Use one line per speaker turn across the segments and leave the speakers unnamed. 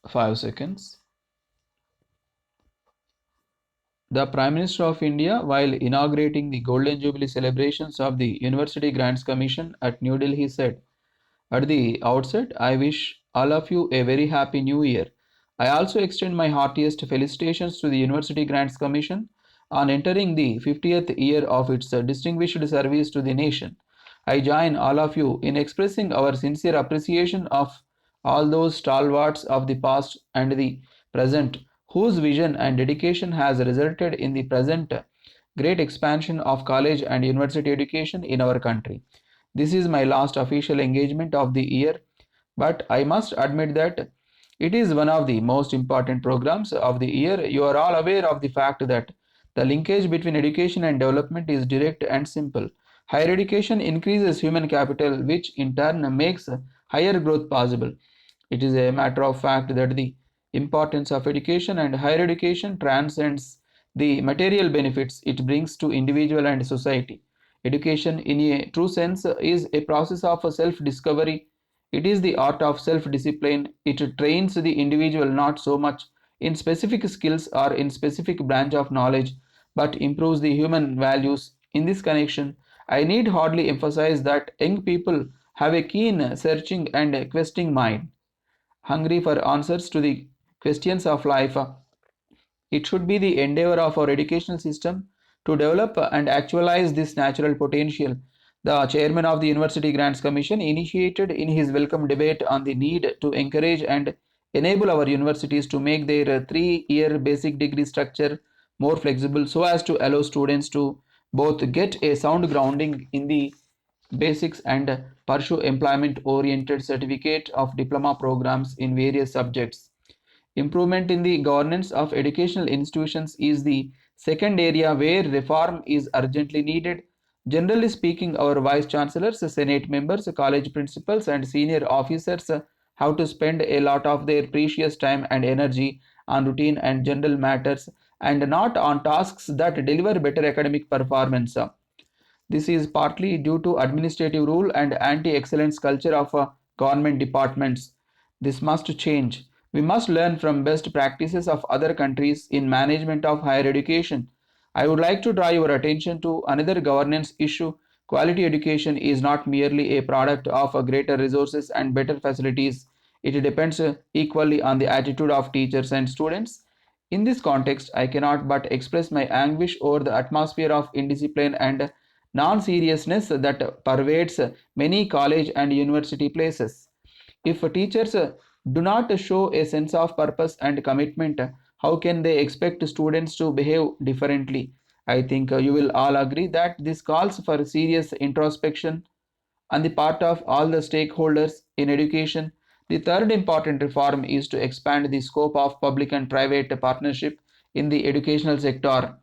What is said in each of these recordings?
5 seconds. The Prime Minister of India, while inaugurating the Golden Jubilee celebrations of the University Grants Commission at New Delhi, said, "At the outset, I wish all of you a very happy new year. I also extend my heartiest felicitations to the University Grants Commission on entering the 50th year of its distinguished service to the nation. I join all of you in expressing our sincere appreciation of all those stalwarts of the past and the present whose vision and dedication has resulted in the present great expansion of college and university education in our country. This is my last official engagement of the year, but I must admit that it is one of the most important programs of the year. You are all aware of the fact that the linkage between education and development is direct and simple. Higher education increases human capital, which in turn makes higher growth possible. It is a matter of fact that the importance of education and higher education transcends the material benefits it brings to individual and society. Education, in a true sense, is a process of self-discovery. It is the art of self-discipline. It trains the individual not so much in specific skills or in specific branch of knowledge, but improves the human values. In this connection, I need hardly emphasize that young people have a keen, searching, and questing mind, hungry for answers to the questions of life. It should be the endeavor of our educational system to develop and actualize this natural potential. The chairman of the University Grants Commission initiated in his welcome debate on the need to encourage and enable our universities to make their 3-year basic degree structure more flexible so as to allow students to both get a sound grounding in the basics and pursue employment oriented certificate of diploma programs in various subjects. Improvement in the governance of educational institutions is the second area where reform is urgently needed. Generally speaking, our vice chancellors, senate members, college principals, and senior officers have to spend a lot of their precious time and energy on routine and general matters and not on tasks that deliver better academic performance. This is partly due to administrative rule and anti-excellence culture of government departments. This must change. We must learn from best practices of other countries in management of higher education. I would like to draw your attention to another governance issue. Quality education is not merely a product of greater resources and better facilities. It depends equally on the attitude of teachers and students. In this context, I cannot but express my anguish over the atmosphere of indiscipline and non-seriousness that pervades many college and university places. If teachers do not show a sense of purpose and commitment, how can they expect students to behave differently? I think you will all agree that this calls for serious introspection on the part of all the stakeholders in education. The third important reform is to expand the scope of public and private partnership in the educational sector.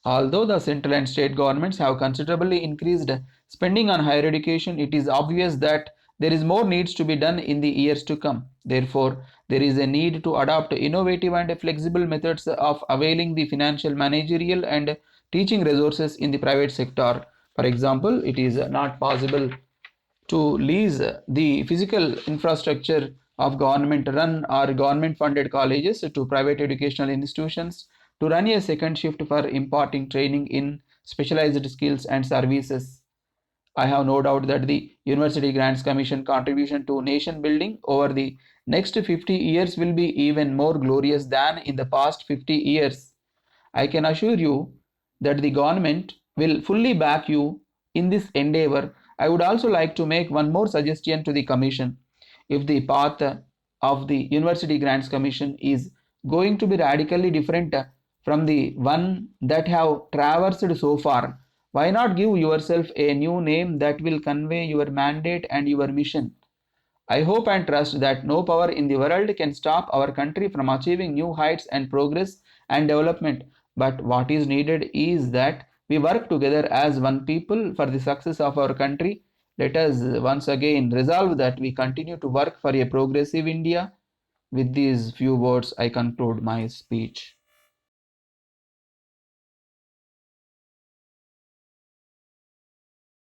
Although the central and state governments have considerably increased spending on higher education, it is obvious that there is more needs to be done in the years to come. Therefore, there is a need to adopt innovative and flexible methods of availing the financial, managerial, and teaching resources in the private sector. For example, it is not possible to lease the physical infrastructure of government run or government funded colleges to private educational institutions to run a second shift for imparting training in specialized skills and services. I have no doubt that the University Grants Commission contribution to nation building over the next 50 years will be even more glorious than in the past 50 years. I can assure you that the government will fully back you in this endeavor. I would also like to make one more suggestion to the Commission. If the path of the University Grants Commission is going to be radically different from the one that have traversed so far, why not give yourself a new name that will convey your mandate and your mission? I hope and trust that no power in the world can stop our country from achieving new heights and progress and development. But what is needed is that we work together as one people for the success of our country. Let us once again resolve that we continue to work for a progressive India. With these few words, I conclude my speech.